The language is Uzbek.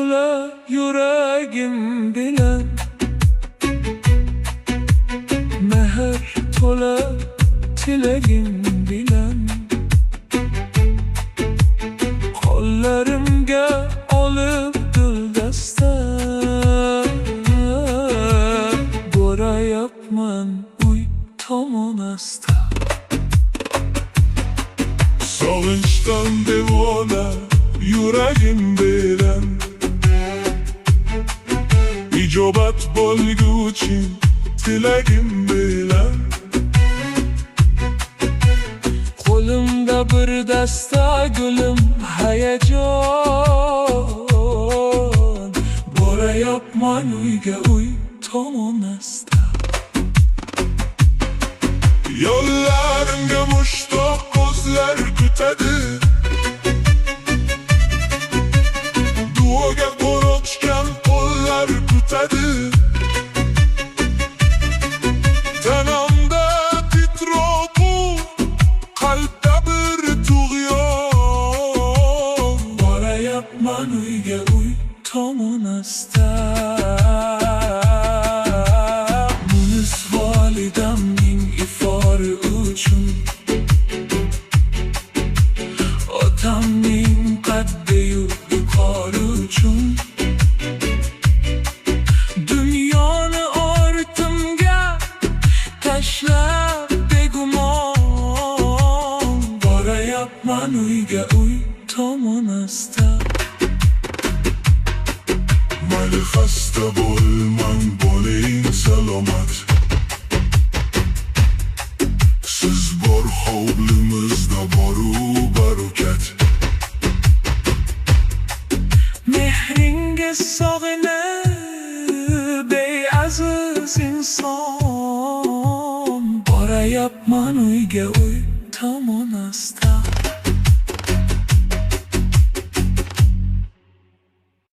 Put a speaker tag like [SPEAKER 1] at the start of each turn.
[SPEAKER 1] to'la yuragim bilan, mehr to'la tilagim bilan, qo'llarimga olib dildasta borayapman uy tomon asta. Sog'inchdan devona yuragim bilan, ijobat bo'lguchi tilagim bilan, qo'limda bir dasta gulim hayajon, borayapman uyga uy tomon asta. Yo'llarimga mushtoq ko'zlar kutadi, duoga qo'l ochgan qo'llar kutadi. Tanamda titroqu, qalbda bir tug'yon, borayapman uyga uy tomon asta. Munis volidamning ifori uchun, otamning qaddi-yu yuqori uchun, dunyoni ortimga tashlab begumon, borayapman uyga uy tomon asta. Mayli xasta bo'lmang, bo'ling salomat, siz bor hovlimizda boru barokat. Mehringiz sog'inib beaziz inson, borayapman uyga uy tomon asta.